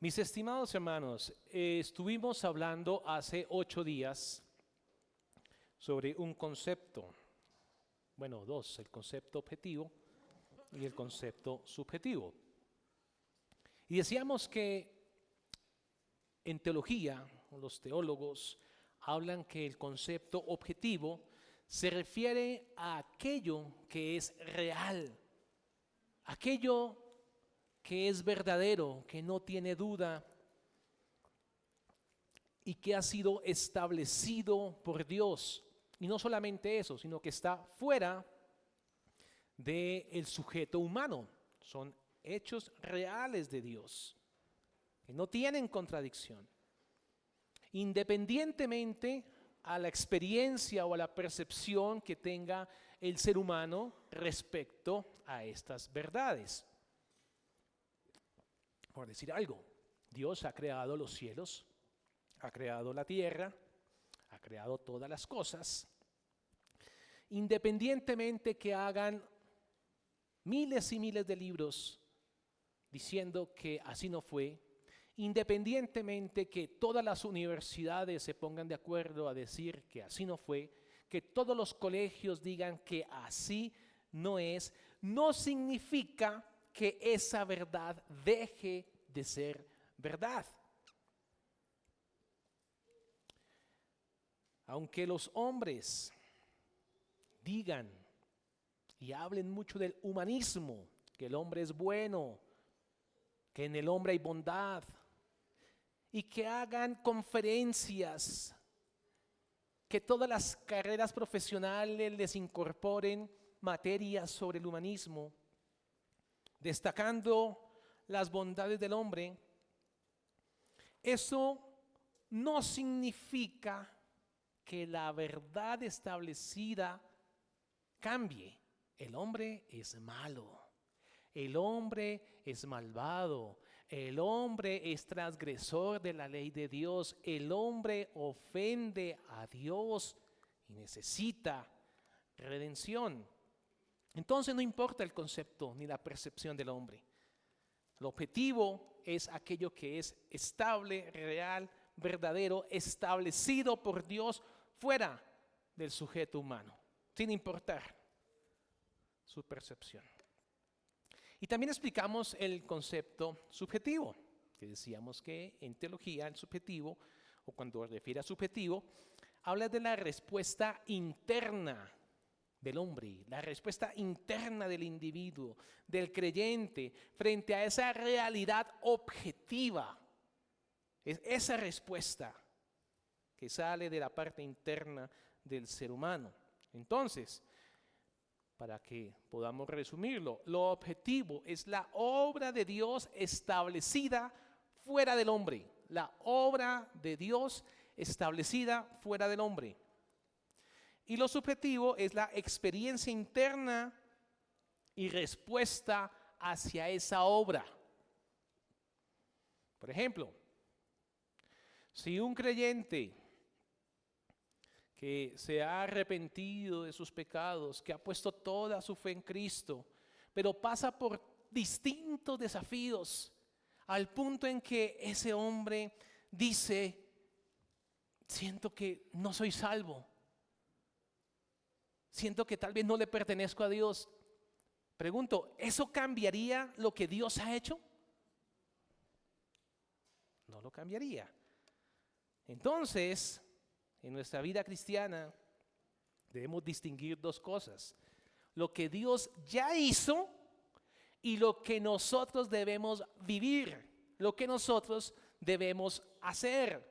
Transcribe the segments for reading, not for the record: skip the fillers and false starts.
Mis estimados hermanos, estuvimos hablando hace 8 días sobre un concepto, bueno, dos, el concepto objetivo y el concepto subjetivo. Y decíamos que en teología, los teólogos hablan que el concepto objetivo se refiere a aquello que es real, aquello que es verdadero, que no tiene duda y que ha sido establecido por Dios. Y no solamente eso, sino que está fuera del sujeto humano. Son hechos reales de Dios, que no tienen contradicción. Independientemente a la experiencia o a la percepción que tenga el ser humano respecto a estas verdades. Por decir algo, Dios ha creado los cielos, ha creado la tierra, ha creado todas las cosas. Independientemente que hagan miles y miles de libros diciendo que así no fue, independientemente que todas las universidades se pongan de acuerdo a decir que así no fue, que todos los colegios digan que así no es, no significa que esa verdad deje de ser verdad. Aunque los hombres digan y hablen mucho del humanismo, que el hombre es bueno, que en el hombre hay bondad, y que hagan conferencias, que todas las carreras profesionales les incorporen materias sobre el humanismo, destacando las bondades del hombre, eso no significa que la verdad establecida cambie. El hombre es malo, el hombre es malvado, el hombre es transgresor de la ley de Dios, el hombre ofende a Dios y necesita redención. Entonces no importa el concepto ni la percepción del hombre. El objetivo es aquello que es estable, real, verdadero, establecido por Dios fuera del sujeto humano, sin importar su percepción. Y también explicamos el concepto subjetivo, que decíamos que en teología el subjetivo, o cuando refiere a subjetivo, habla de la respuesta interna del hombre, la respuesta interna del individuo, del creyente, frente a esa realidad objetiva. Es esa respuesta que sale de la parte interna del ser humano. Entonces, para que podamos resumirlo, lo objetivo es la obra de Dios establecida fuera del hombre. La obra de Dios establecida fuera del hombre. Y lo subjetivo es la experiencia interna y respuesta hacia esa obra. Por ejemplo, si un creyente que se ha arrepentido de sus pecados, que ha puesto toda su fe en Cristo, pero pasa por distintos desafíos, al punto en que ese hombre dice, siento que no soy salvo, siento que tal vez no le pertenezco a Dios. Pregunto, ¿eso cambiaría lo que Dios ha hecho? No lo cambiaría. Entonces, en nuestra vida cristiana debemos distinguir dos cosas: lo que Dios ya hizo y lo que nosotros debemos vivir, lo que nosotros debemos hacer.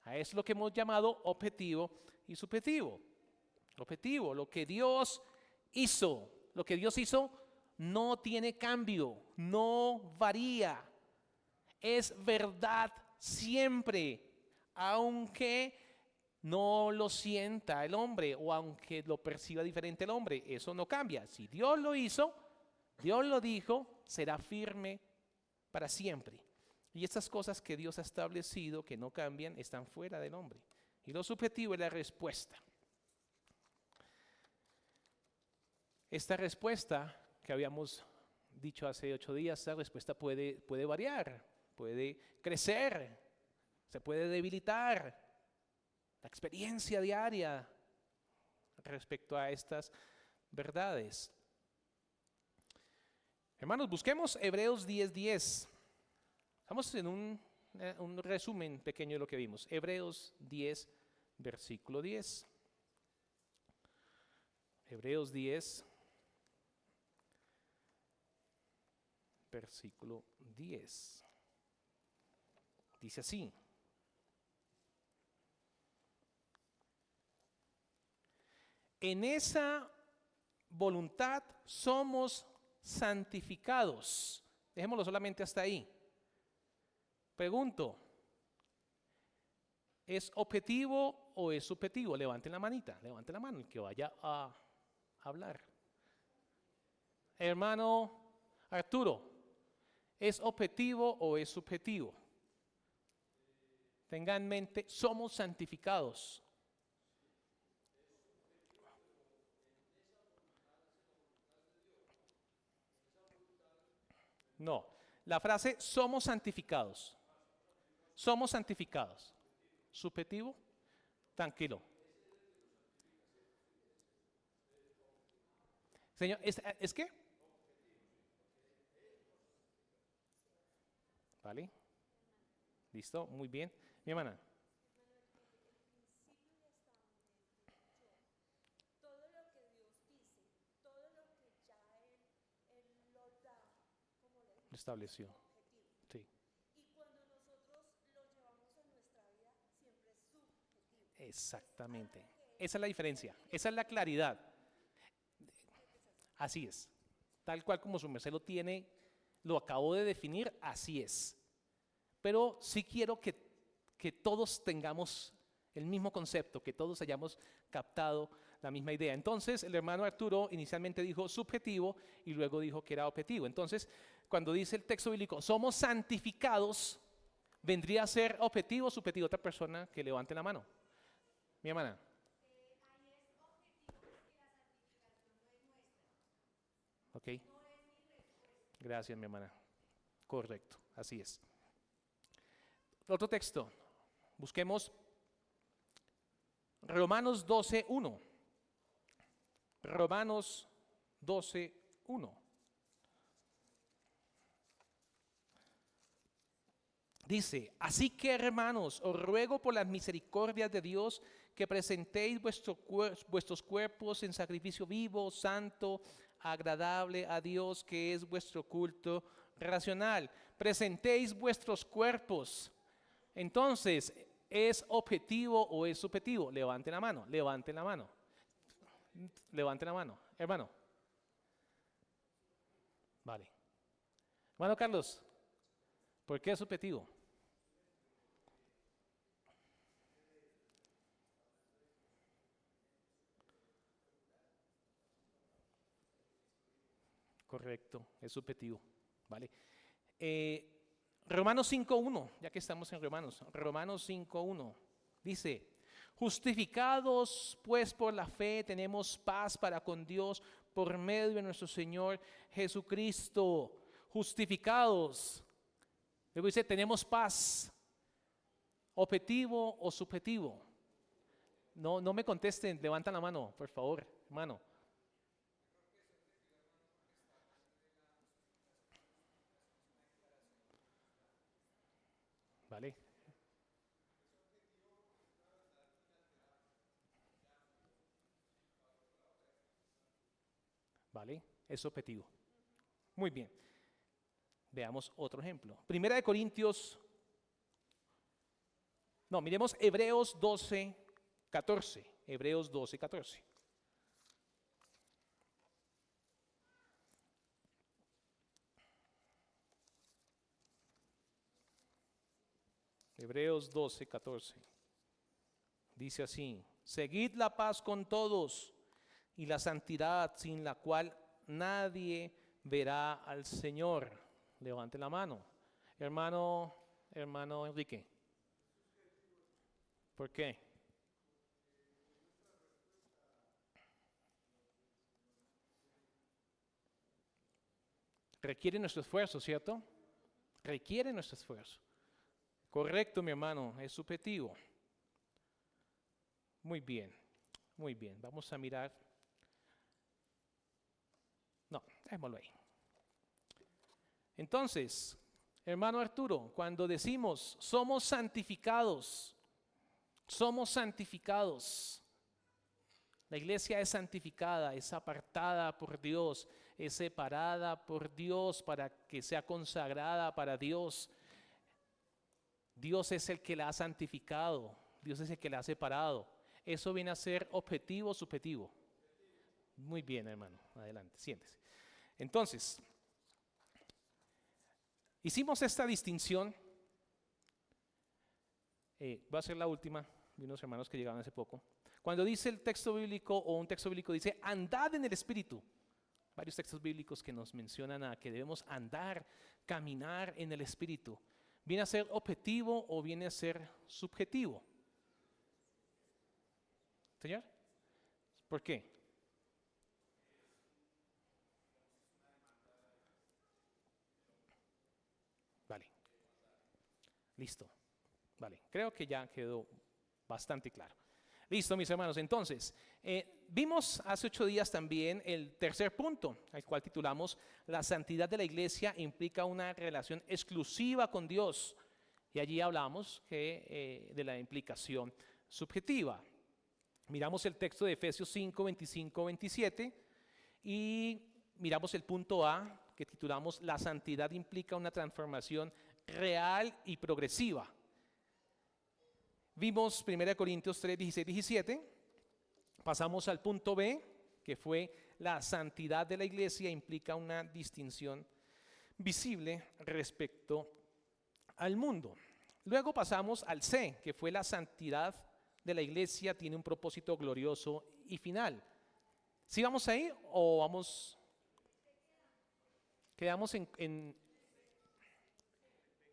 A eso es lo que hemos llamado objetivo y subjetivo. Objetivo, lo que Dios hizo. Lo que Dios hizo no tiene cambio, no varía. Es verdad siempre, aunque no lo sienta el hombre o aunque lo perciba diferente el hombre. Eso no cambia. Si Dios lo hizo, Dios lo dijo, será firme para siempre. Y estas cosas que Dios ha establecido, que no cambian, están fuera del hombre. Y lo subjetivo es la respuesta. Esta respuesta que habíamos dicho hace 8 días, esta respuesta puede variar. puede crecer, se puede debilitar. La experiencia diaria respecto a estas verdades. Hermanos, busquemos Hebreos 10:10. Vamos en un resumen pequeño de lo que vimos. Hebreos 10, versículo 10. Hebreos 10, versículo 10. Dice así. En esa voluntad somos santificados. Dejémoslo solamente hasta ahí. Pregunto, ¿es objetivo o es subjetivo? Levanten la manita, levanten la mano el que vaya a hablar. Hermano Arturo, ¿es objetivo o es subjetivo? Tenga en mente, somos santificados. No, la frase somos santificados. Somos santificados. ¿Subjetivo? Tranquilo. Señor, ¿es qué? ¿Vale? ¿Listo? Muy bien. Mi hermana. Lo estableció. Sí. Exactamente. Esa es la diferencia. Esa es la claridad. Así es. Tal cual como su merced lo tiene, lo acabo de definir, así es. Pero sí quiero que todos tengamos el mismo concepto, que todos hayamos captado la misma idea. Entonces, el hermano Arturo inicialmente dijo subjetivo y luego dijo que era objetivo. Entonces, cuando dice el texto bíblico, somos santificados, vendría a ser objetivo o subjetivo. Otra persona que levante la mano. Mi hermana. Ok. Gracias, mi hermana. Correcto, así es. Otro texto. Busquemos Romanos 12:1. Romanos 12:1. Dice, así que hermanos, os ruego por las misericordias de Dios que presentéis vuestros cuerpos en sacrificio vivo, santo, agradable a Dios, que es vuestro culto racional. Presentéis vuestros cuerpos. Entonces, ¿es objetivo o es subjetivo? Levanten la mano, levanten la mano. Levanten la mano, hermano. Vale. Hermano Carlos, ¿por qué es subjetivo? Correcto, es subjetivo. Vale. Romanos 5:1, ya que estamos en Romanos 5:1, dice, justificados pues por la fe tenemos paz para con Dios por medio de nuestro Señor Jesucristo. Justificados. Luego dice, tenemos paz. ¿Objetivo o subjetivo? No me contesten, levantan la mano, por favor, hermano. ¿Vale? ¿Vale? Es objetivo. Muy bien. Veamos otro ejemplo. Primera de Corintios. No, miremos Hebreos 12:14. Hebreos 12:14. Hebreos 12:14. Dice así, seguid la paz con todos y la santidad sin la cual nadie verá al Señor. Levante la mano. Hermano Enrique. ¿Por qué? Requiere nuestro esfuerzo, ¿cierto? requiere nuestro esfuerzo. Correcto, mi hermano, es subjetivo. Muy bien, muy bien. Vamos a mirar. No, dejémoslo ahí. Entonces, hermano Arturo, cuando decimos somos santificados, la iglesia es santificada, es apartada por Dios, es separada por Dios para que sea consagrada para Dios. Dios es el que la ha santificado, Dios es el que la ha separado. Eso viene a ser objetivo o subjetivo. Muy bien, hermano, adelante, siéntese. Entonces, hicimos esta distinción. Va a ser la última de unos hermanos que llegaron hace poco. Cuando dice el texto bíblico o un texto bíblico dice andad en el Espíritu. Varios textos bíblicos que nos mencionan a que debemos andar, caminar en el Espíritu. ¿Viene a ser objetivo o viene a ser subjetivo? ¿Señor? ¿Por qué? Vale. Listo. Vale. Creo que ya quedó bastante claro. Listo, mis hermanos. Entonces, vimos hace 8 días también el tercer punto, al cual titulamos la santidad de la iglesia implica una relación exclusiva con Dios. Y allí hablamos de la implicación subjetiva. Miramos el texto de Efesios 5, 25, 27 y miramos el punto A que titulamos la santidad implica una transformación real y progresiva. Vimos 1 Corintios 3, 16, 17. Pasamos al punto B, que fue la santidad de la iglesia implica una distinción visible respecto al mundo. Luego pasamos al C, que fue la santidad de la iglesia tiene un propósito glorioso y final. ¿Sí vamos ahí o vamos? ¿Quedamos en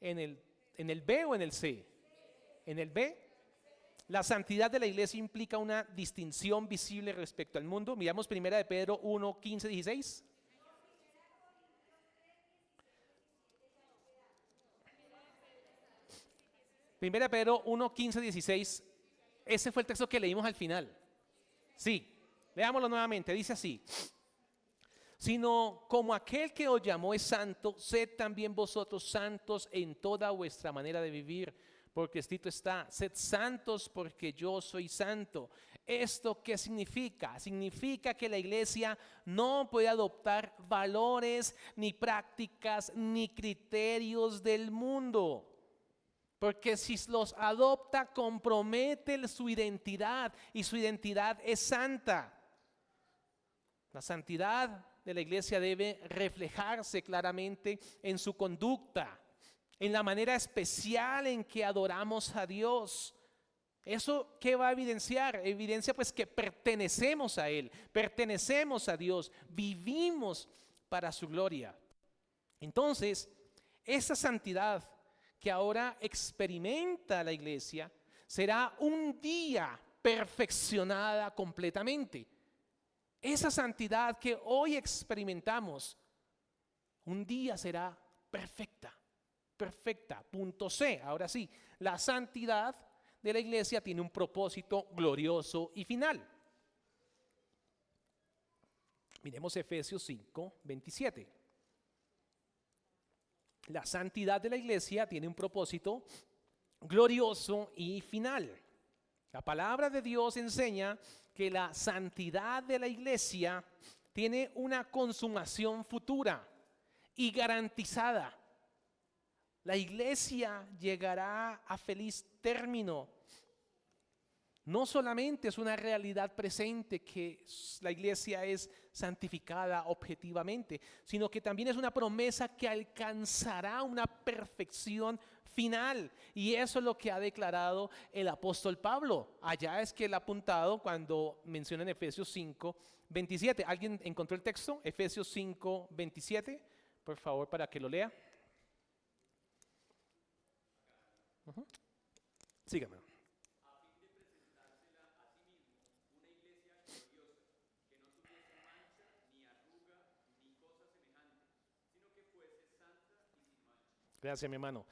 el B o en el C? En el B. La santidad de la iglesia implica una distinción visible respecto al mundo. Miramos 1 de Pedro 1, 15, 16. Primera de Pedro 1, 15, 16. Ese fue el texto que leímos al final. Sí, leámoslo nuevamente. Dice así: sino como aquel que os llamó es santo, sed también vosotros santos en toda vuestra manera de vivir, porque escrito está, sed santos porque yo soy santo. ¿Esto qué significa? Significa que la iglesia no puede adoptar valores, ni prácticas, ni criterios del mundo. Porque si los adopta, compromete su identidad y su identidad es santa. La santidad de la iglesia debe reflejarse claramente en su conducta, en la manera especial en que adoramos a Dios. ¿Eso qué va a evidenciar? Evidencia pues que pertenecemos a Él, pertenecemos a Dios, vivimos para su gloria. Entonces, esa santidad que ahora experimenta la iglesia será un día perfeccionada completamente. Esa santidad que hoy experimentamos, un día será perfecta, perfecta. Punto C. Ahora sí, la santidad de la iglesia tiene un propósito glorioso y final. Miremos Efesios 5, 27. La santidad de la iglesia tiene un propósito glorioso y final. La palabra de Dios enseña que la santidad de la iglesia tiene una consumación futura y garantizada. La iglesia llegará a feliz término. No solamente es una realidad presente que la iglesia es santificada objetivamente, sino que también es una promesa que alcanzará una perfección final. Y eso es lo que ha declarado el apóstol Pablo. Allá es que él ha apuntado cuando menciona en Efesios 5, 27. ¿Alguien encontró el texto? Efesios 5, 27. Por favor, para que lo lea. Sígame. Gracias, mi hermano.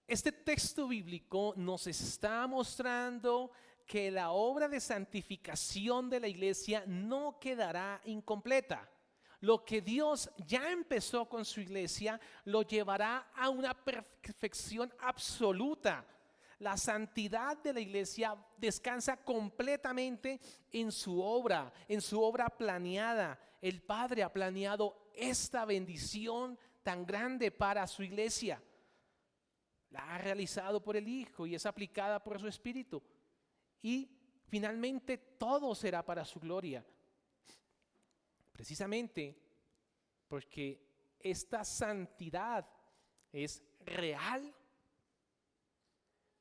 Este texto bíblico nos está mostrando que la obra de santificación de la iglesia no quedará incompleta. Lo que Dios ya empezó con su iglesia lo llevará a una perfección absoluta. La santidad de la iglesia descansa completamente en su obra planeada. El Padre ha planeado esta bendición tan grande para su iglesia. La ha realizado por el Hijo y es aplicada por su Espíritu. Y finalmente todo será para su gloria. Precisamente porque esta santidad es real.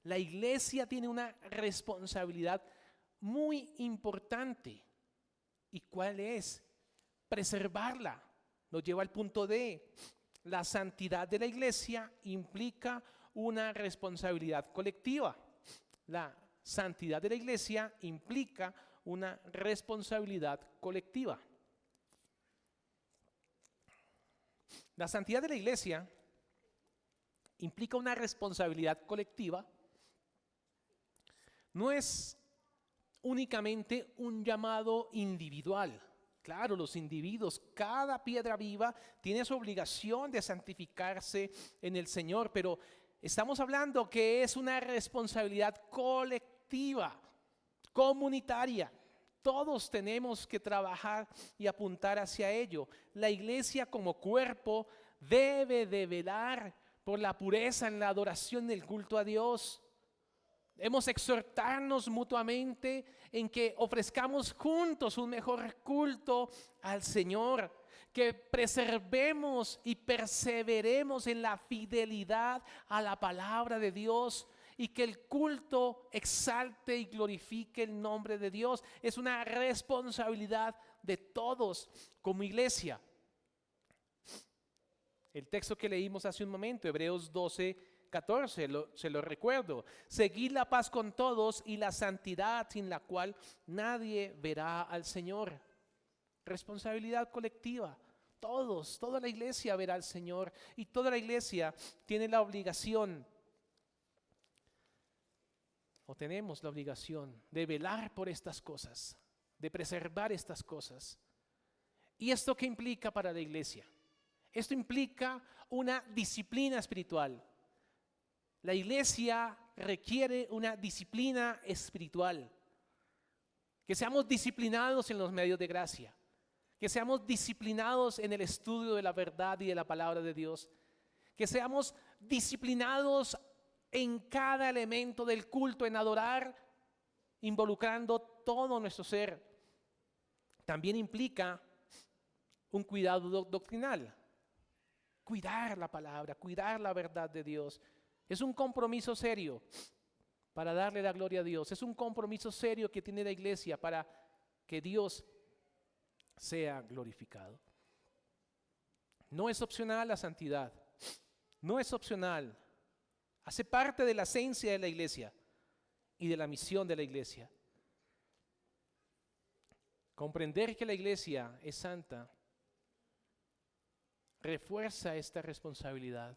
La iglesia tiene una responsabilidad muy importante. ¿Y cuál es? Preservarla. Nos lleva al punto D. La santidad de la iglesia implica una responsabilidad colectiva. La santidad de la iglesia implica una responsabilidad colectiva. La santidad de la iglesia implica una responsabilidad colectiva. No es únicamente un llamado individual. Claro, los individuos, cada piedra viva tiene su obligación de santificarse en el Señor, pero estamos hablando que es una responsabilidad colectiva, comunitaria. Todos tenemos que trabajar y apuntar hacia ello. La iglesia como cuerpo debe de velar por la pureza en la adoración del culto a Dios. Debemos exhortarnos mutuamente en que ofrezcamos juntos un mejor culto al Señor, que preservemos y perseveremos en la fidelidad a la palabra de Dios y que el culto exalte y glorifique el nombre de Dios. Es una responsabilidad de todos como iglesia. El texto que leímos hace un momento, Hebreos 12:14, se lo recuerdo. Seguid la paz con todos y la santidad sin la cual nadie verá al Señor. Responsabilidad colectiva. Todos, toda la iglesia verá al Señor y toda la iglesia tiene la obligación, o tenemos la obligación de velar por estas cosas, de preservar estas cosas. ¿Y esto qué implica para la iglesia? Esto implica una disciplina espiritual. La iglesia requiere una disciplina espiritual. Que seamos disciplinados en los medios de gracia. Que seamos disciplinados en el estudio de la verdad y de la palabra de Dios. Que seamos disciplinados en cada elemento del culto, en adorar, involucrando todo nuestro ser. También implica un cuidado doctrinal. Cuidar la palabra, cuidar la verdad de Dios. Es un compromiso serio para darle la gloria a Dios. Es un compromiso serio que tiene la iglesia para que Dios sea glorificado. No es opcional la santidad. No es opcional. Hace parte de la esencia de la iglesia y de la misión de la iglesia. Comprender que la iglesia es santa refuerza esta responsabilidad.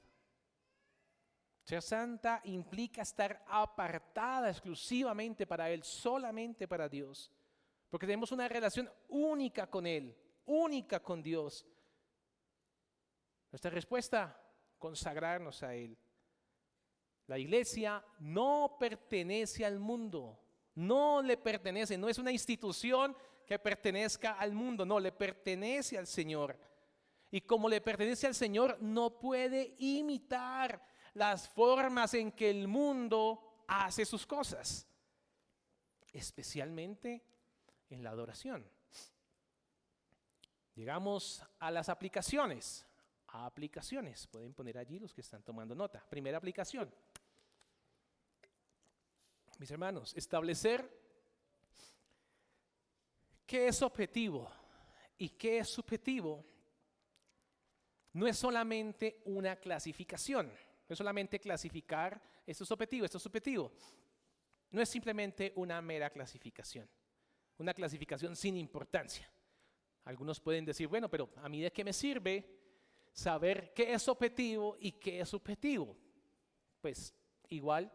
Ser santa implica estar apartada exclusivamente para Él, solamente para Dios. Porque tenemos una relación única con Él, única con Dios. Nuestra respuesta, consagrarnos a Él. La iglesia no pertenece al mundo, no le pertenece, no es una institución que pertenezca al mundo, no, le pertenece al Señor. Y como le pertenece al Señor, no puede imitar las formas en que el mundo hace sus cosas, especialmente en la adoración. Llegamos a las aplicaciones. Pueden poner allí los que están tomando nota. Primera aplicación. Mis hermanos, establecer qué es objetivo y qué es subjetivo no es solamente una clasificación. No es solamente clasificar, esto es objetivo, esto es subjetivo. No es simplemente una mera clasificación. Una clasificación sin importancia. Algunos pueden decir, bueno, pero ¿a mí de qué me sirve saber qué es objetivo y qué es subjetivo. Pues igual,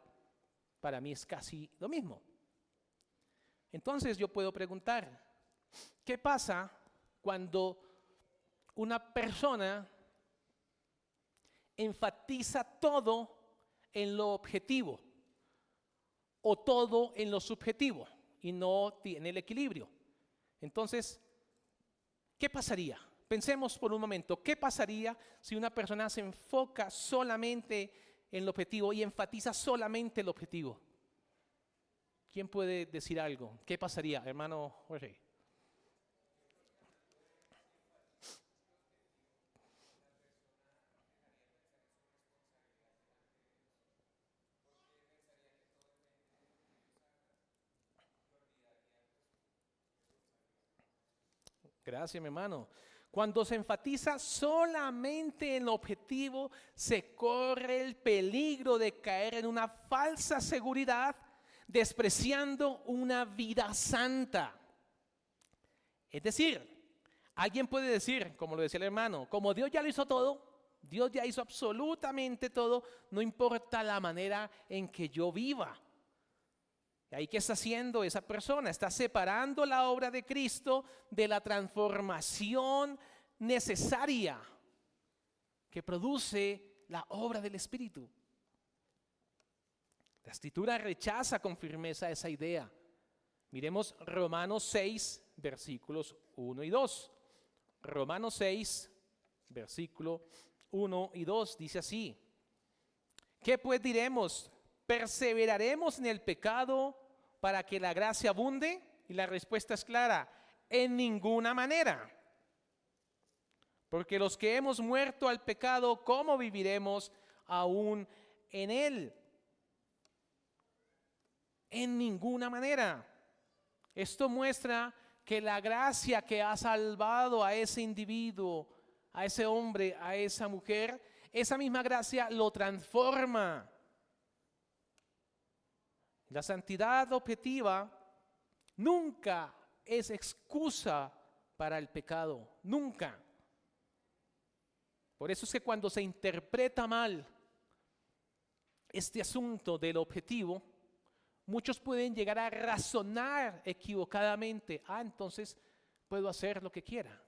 para mí es casi lo mismo. Entonces yo puedo preguntar, ¿qué pasa cuando una persona enfatiza todo en lo objetivo o todo en lo subjetivo y no tiene el equilibrio? Entonces, ¿qué pasaría? Pensemos por un momento, ¿qué pasaría si una persona se enfoca solamente en lo objetivo y enfatiza solamente el objetivo? ¿Quién puede decir algo? ¿Qué pasaría, hermano Jorge? Gracias, mi hermano. Cuando se enfatiza solamente en el objetivo, se corre el peligro de caer en una falsa seguridad, despreciando una vida santa. Es decir, alguien puede decir, como lo decía el hermano, como Dios ya lo hizo todo, Dios ya hizo absolutamente todo, no importa la manera en que yo viva. ¿Y ahí qué está haciendo esa persona? Está separando la obra de Cristo de la transformación necesaria que produce la obra del Espíritu. La Escritura rechaza con firmeza esa idea. Miremos Romanos 6, versículos 1 y 2. Romanos 6, versículo 1 y 2 dice así: ¿qué pues diremos? ¿Perseveraremos en el pecado para que la gracia abunde? Y la respuesta es clara: en ninguna manera. Porque los que hemos muerto al pecado, ¿cómo viviremos aún en él? En ninguna manera. Esto muestra que la gracia que ha salvado a ese individuo, a ese hombre, a esa mujer, esa misma gracia lo transforma. La santidad objetiva nunca es excusa para el pecado, nunca. Por eso es que cuando se interpreta mal este asunto del objetivo, muchos pueden llegar a razonar equivocadamente. Entonces puedo hacer lo que quiera.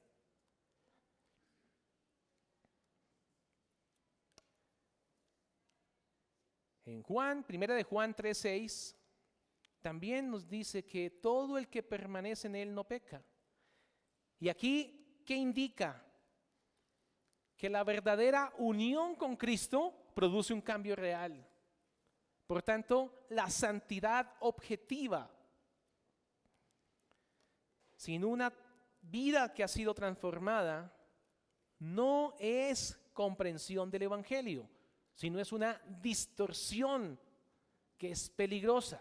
En Primera de Juan 3:6, también nos dice que todo el que permanece en él no peca. Y aquí, ¿qué indica? Que la verdadera unión con Cristo produce un cambio real. Por tanto, la santidad objetiva, sin una vida que ha sido transformada, no es comprensión del Evangelio, sino es una distorsión que es peligrosa.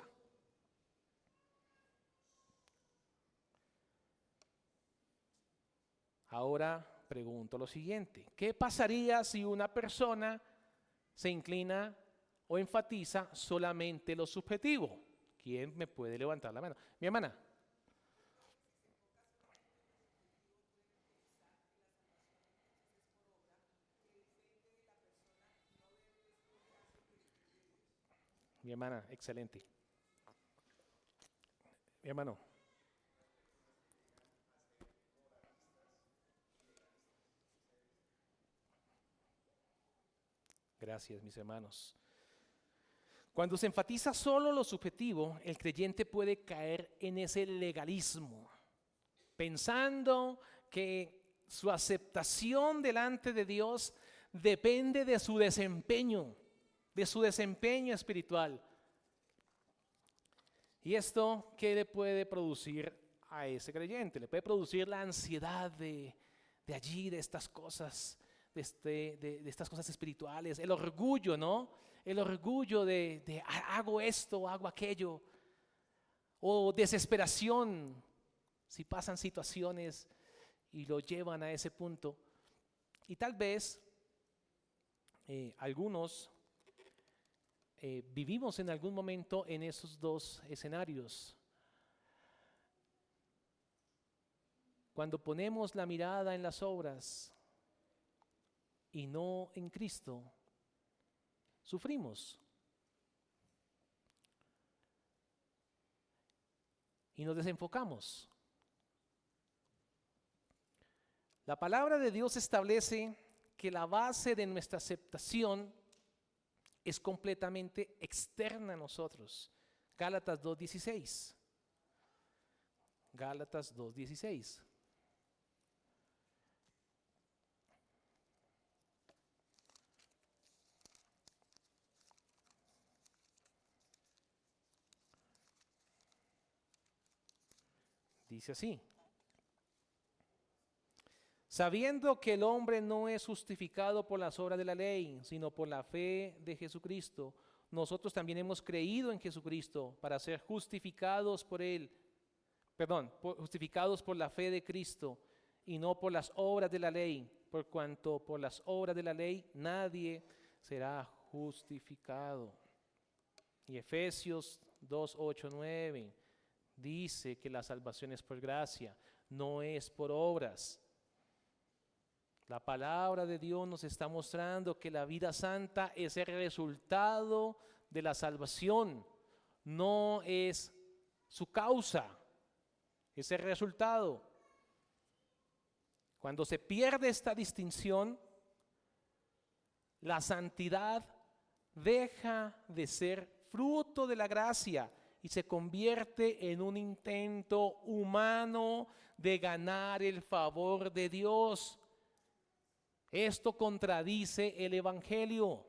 Ahora pregunto lo siguiente: ¿qué pasaría si una persona se inclina o enfatiza solamente lo subjetivo? ¿Quién me puede levantar la mano? Mi hermana. Mi hermana, excelente. Mi hermano. Gracias, mis hermanos. Cuando se enfatiza solo lo subjetivo, el creyente puede caer en ese legalismo, pensando que su aceptación delante de Dios depende de su desempeño espiritual. ¿Y esto qué le puede producir a ese creyente? Le puede producir la ansiedad de estas cosas, de estas cosas espirituales, el orgullo, ¿no? El orgullo de hago esto, hago aquello, o desesperación si pasan situaciones y lo llevan a ese punto. Y tal vez algunos vivimos en algún momento en esos dos escenarios. Cuando ponemos la mirada en las obras, y no en Cristo, sufrimos. Y nos desenfocamos. La palabra de Dios establece que la base de nuestra aceptación es completamente externa a nosotros. Gálatas 2:16. Gálatas 2:16. Dice así: sabiendo que el hombre no es justificado por las obras de la ley, sino por la fe de Jesucristo, nosotros también hemos creído en Jesucristo para ser justificados por él, justificados por la fe de Cristo y no por las obras de la ley, por cuanto por las obras de la ley nadie será justificado. Y Efesios 2:8-9 dice que la salvación es por gracia, no es por obras. La palabra de Dios nos está mostrando que la vida santa es el resultado de la salvación, no es su causa, es el resultado. Cuando se pierde esta distinción, la santidad deja de ser fruto de la gracia y se convierte en un intento humano de ganar el favor de Dios. Esto contradice el Evangelio.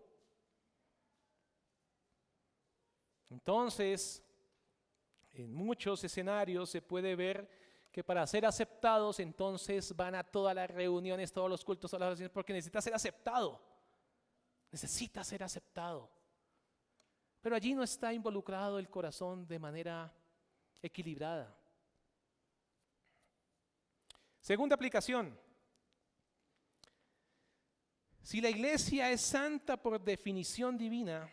Entonces, en muchos escenarios se puede ver que para ser aceptados, entonces van a todas las reuniones, todos los cultos, todas las oraciones, porque necesita ser aceptado. Necesita ser aceptado. Pero allí no está involucrado el corazón de manera equilibrada. Segunda aplicación. Si la iglesia es santa por definición divina,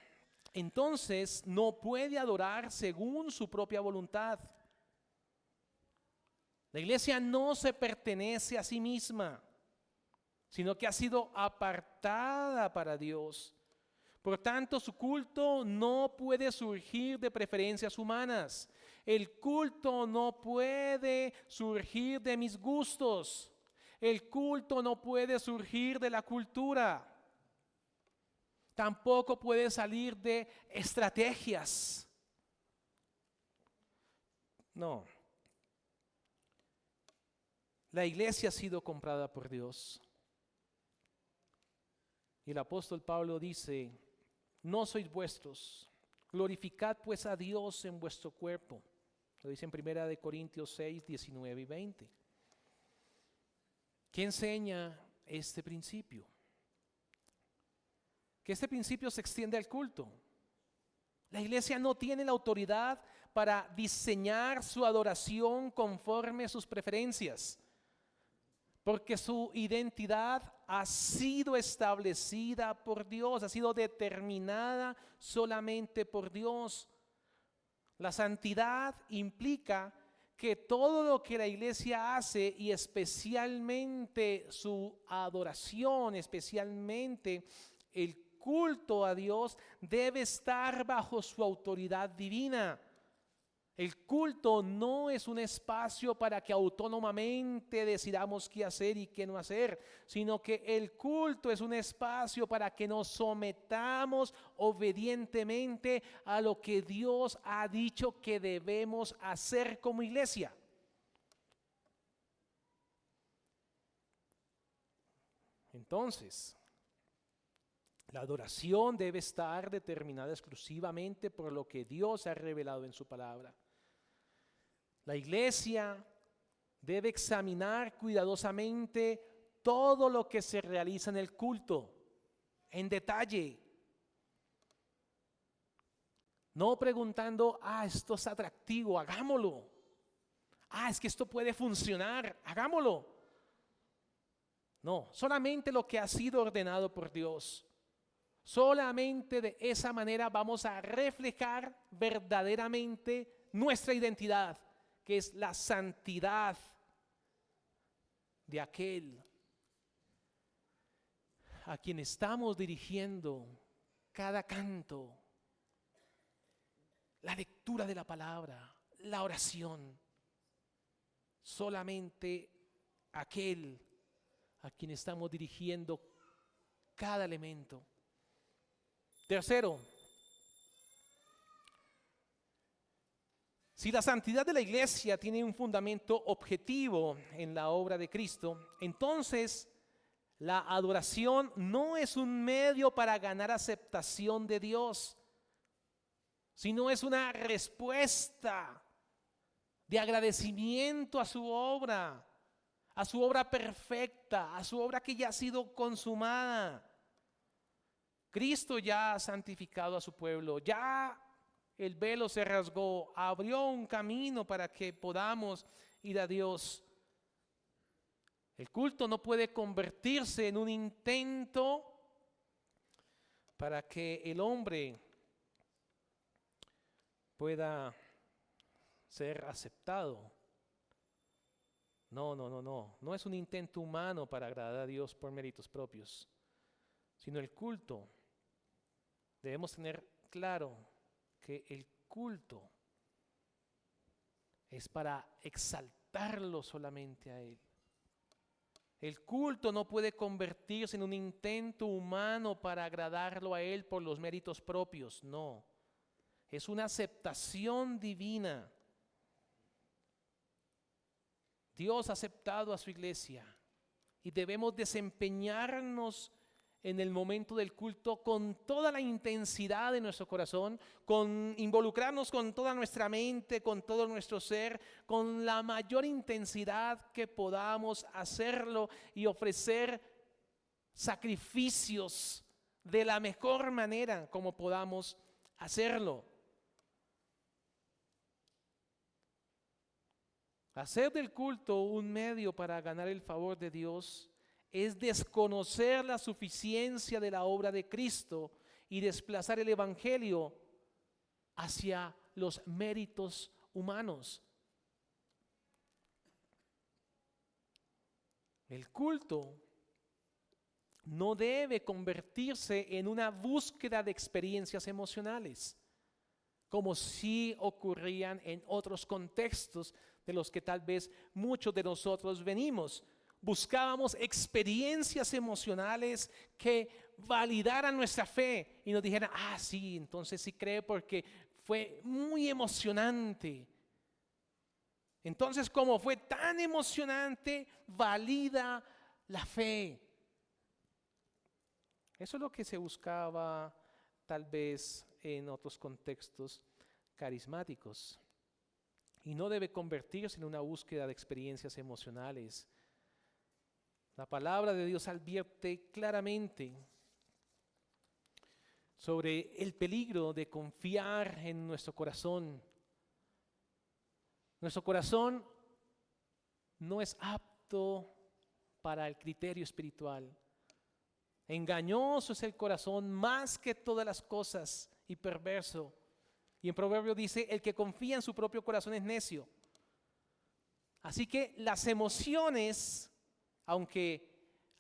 entonces no puede adorar según su propia voluntad. La iglesia no se pertenece a sí misma, sino que ha sido apartada para Dios. Por tanto, su culto no puede surgir de preferencias humanas. El culto no puede surgir de mis gustos. El culto no puede surgir de la cultura. Tampoco puede salir de estrategias. No. La iglesia ha sido comprada por Dios. Y el apóstol Pablo dice: no sois vuestros, glorificad pues a Dios en vuestro cuerpo. Lo dice en 1 Corintios 6, 19 y 20. ¿Qué enseña este principio? Que este principio se extiende al culto. La iglesia no tiene la autoridad para diseñar su adoración conforme a sus preferencias, porque su identidad ha sido establecida por Dios, ha sido determinada solamente por Dios. La santidad implica que todo lo que la iglesia hace, y especialmente su adoración, especialmente el culto a Dios, debe estar bajo su autoridad divina. El culto no es un espacio para que autónomamente decidamos qué hacer y qué no hacer, sino que el culto es un espacio para que nos sometamos obedientemente a lo que Dios ha dicho que debemos hacer como iglesia. Entonces, la adoración debe estar determinada exclusivamente por lo que Dios ha revelado en su palabra. La iglesia debe examinar cuidadosamente todo lo que se realiza en el culto, en detalle. No preguntando: esto es atractivo, hagámoslo. Es que esto puede funcionar, hagámoslo. No, solamente lo que ha sido ordenado por Dios. Solamente de esa manera vamos a reflejar verdaderamente nuestra identidad, que es la santidad de aquel. a quien estamos dirigiendo cada canto, la lectura de la palabra, la oración. Solamente aquel a quien estamos dirigiendo cada elemento. Tercero, si la santidad de la iglesia tiene un fundamento objetivo en la obra de Cristo, entonces la adoración no es un medio para ganar aceptación de Dios, sino es una respuesta de agradecimiento a su obra perfecta, a su obra que ya ha sido consumada. Cristo ya ha santificado a su pueblo, ya el velo se rasgó, abrió un camino para que podamos ir a Dios. El culto no puede convertirse en un intento para que el hombre pueda ser aceptado. No es un intento humano para agradar a Dios por méritos propios, sino el culto. Debemos tener claro que el culto es para exaltarlo solamente a Él. El culto no puede convertirse en un intento humano para agradarlo a Él por los méritos propios, no. Es una aceptación divina. Dios ha aceptado a su iglesia y debemos desempeñarnos en el momento del culto con toda la intensidad de nuestro corazón, involucrarnos con toda nuestra mente, con todo nuestro ser, con la mayor intensidad que podamos hacerlo y ofrecer sacrificios de la mejor manera como podamos hacerlo. Hacer del culto un medio para ganar el favor de Dios es desconocer la suficiencia de la obra de Cristo y desplazar el evangelio hacia los méritos humanos. El culto no debe convertirse en una búsqueda de experiencias emocionales, como sí ocurrían en otros contextos de los que tal vez muchos de nosotros venimos. Buscábamos experiencias emocionales que validaran nuestra fe y nos dijeran, sí, entonces sí cree porque fue muy emocionante. Entonces, como fue tan emocionante, valida la fe. Eso es lo que se buscaba tal vez en otros contextos carismáticos. Y no debe convertirse en una búsqueda de experiencias emocionales. La palabra de Dios advierte claramente sobre el peligro de confiar en nuestro corazón. Nuestro corazón no es apto para el criterio espiritual. Engañoso es el corazón más que todas las cosas y perverso. Y en Proverbio dice, el que confía en su propio corazón es necio. Así que las emociones, aunque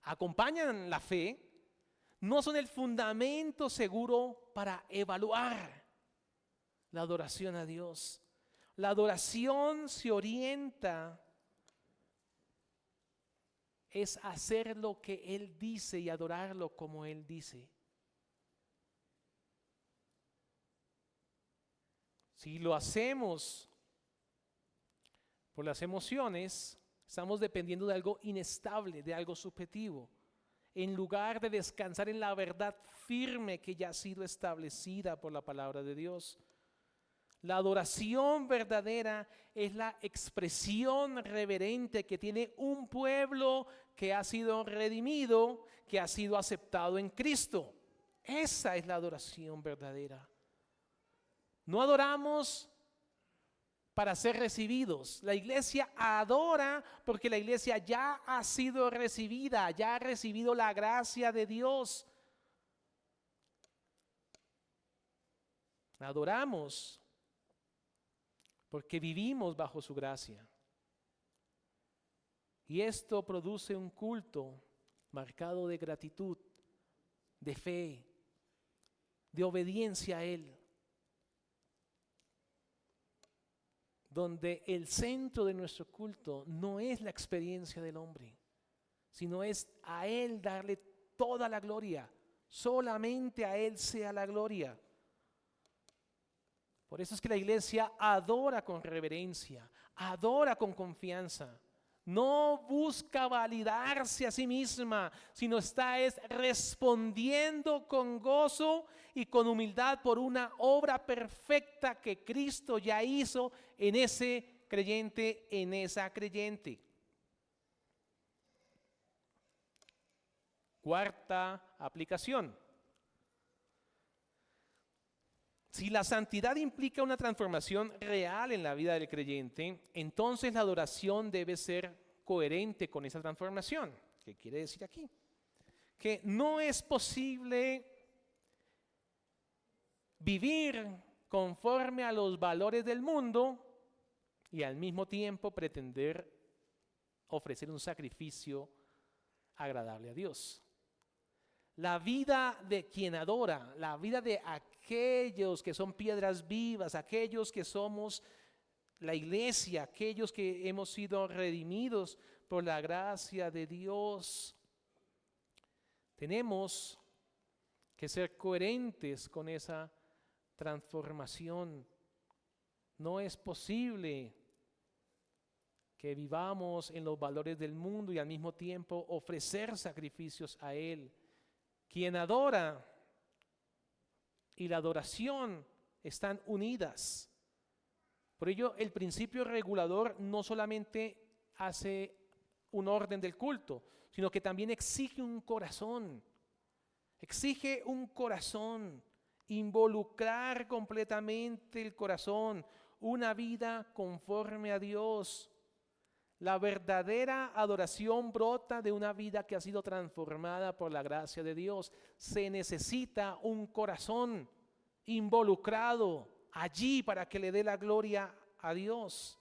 acompañan la fe, no son el fundamento seguro para evaluar la adoración a Dios. La adoración se orienta es hacer lo que Él dice y adorarlo como Él dice. Si lo hacemos por las emociones, estamos dependiendo de algo inestable, de algo subjetivo, en lugar de descansar en la verdad firme que ya ha sido establecida por la palabra de Dios. La adoración verdadera es la expresión reverente que tiene un pueblo que ha sido redimido, que ha sido aceptado en Cristo. Esa es la adoración verdadera. No adoramos para ser recibidos. La iglesia adora porque la iglesia ya ha sido recibida, ya ha recibido la gracia de Dios. Adoramos porque vivimos bajo su gracia. Y esto produce un culto marcado de gratitud de fe, de obediencia a Él, donde el centro de nuestro culto no es la experiencia del hombre, sino es a Él darle toda la gloria, solamente a Él sea la gloria. Por eso es que la iglesia adora con reverencia, adora con confianza. No busca validarse a sí misma, sino está respondiendo con gozo y con humildad por una obra perfecta que Cristo ya hizo en ese creyente, en esa creyente. Cuarta aplicación. Si la santidad implica una transformación real en la vida del creyente, entonces la adoración debe ser coherente con esa transformación. ¿Qué quiere decir aquí? Que no es posible vivir conforme a los valores del mundo y al mismo tiempo pretender ofrecer un sacrificio agradable a Dios. La vida de quien adora, la vida de aquellos que son piedras vivas, aquellos que somos la iglesia, aquellos que hemos sido redimidos por la gracia de Dios, tenemos que ser coherentes con esa transformación. No es posible que vivamos en los valores del mundo y al mismo tiempo ofrecer sacrificios a Él. Quien adora y la adoración están unidas. Por ello, el principio regulador no solamente hace un orden del culto, sino que también exige un corazón. Exige un corazón, involucrar completamente el corazón, una vida conforme a Dios. La verdadera adoración brota de una vida que ha sido transformada por la gracia de Dios. Se necesita un corazón involucrado allí para que le dé la gloria a Dios.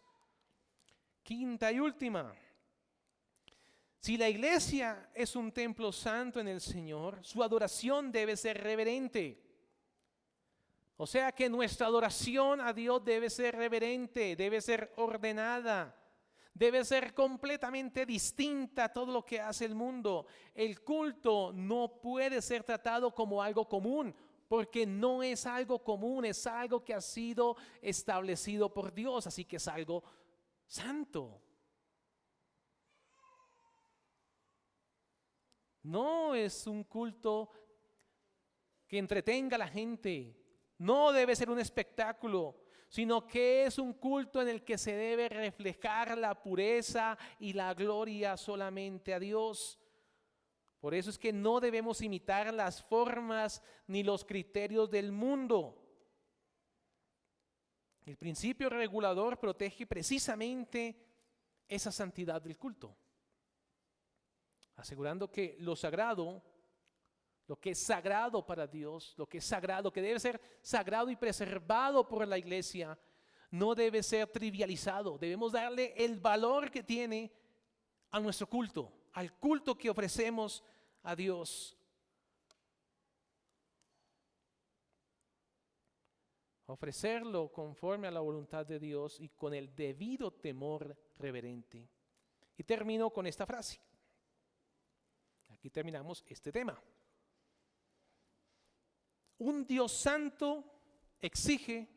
Quinta y última. Si la iglesia es un templo santo en el Señor, su adoración debe ser reverente. O sea que nuestra adoración a Dios debe ser reverente, debe ser ordenada. Debe ser completamente distinta a todo lo que hace el mundo. El culto no puede ser tratado como algo común, porque no es algo común, es algo que ha sido establecido por Dios, así que es algo santo. No es un culto que entretenga a la gente, no debe ser un espectáculo, sino que es un culto en el que se debe reflejar la pureza y la gloria solamente a Dios. Por eso es que no debemos imitar las formas ni los criterios del mundo. El principio regulador protege precisamente esa santidad del culto, asegurando que lo sagrado, lo que es sagrado para Dios, lo que es sagrado, que debe ser sagrado y preservado por la iglesia, no debe ser trivializado. Debemos darle el valor que tiene a nuestro culto, al culto que ofrecemos a Dios. Ofrecerlo conforme a la voluntad de Dios y con el debido temor reverente. Y termino con esta frase. Aquí terminamos este tema. Un Dios santo exige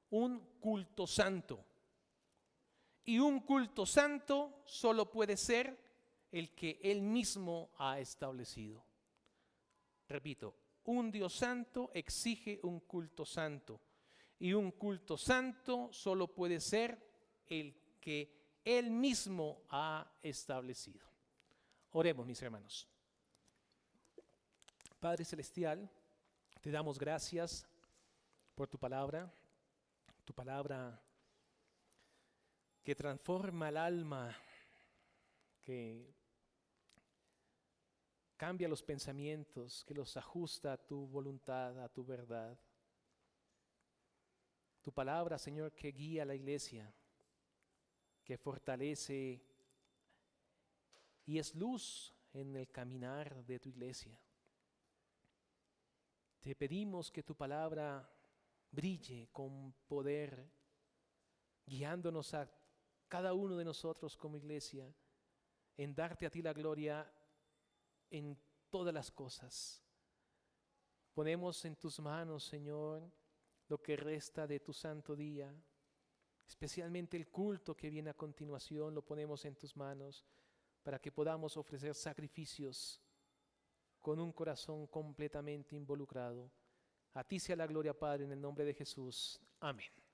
un culto santo. Y un culto santo solo puede ser el que Él mismo ha establecido. Repito, un Dios santo exige un culto santo. Y un culto santo solo puede ser el que Él mismo ha establecido. Oremos, mis hermanos. Padre Celestial, te damos gracias por tu palabra que transforma el alma, que cambia los pensamientos, que los ajusta a tu voluntad, a tu verdad. Tu palabra, Señor, que guía a la iglesia, que fortalece y es luz en el caminar de tu iglesia. Te pedimos que tu palabra brille con poder, guiándonos a cada uno de nosotros como iglesia en darte a ti la gloria en todas las cosas. Ponemos en tus manos, Señor, lo que resta de tu santo día, especialmente el culto que viene a continuación, lo ponemos en tus manos para que podamos ofrecer sacrificios con un corazón completamente involucrado. A ti sea la gloria, Padre, en el nombre de Jesús. Amén.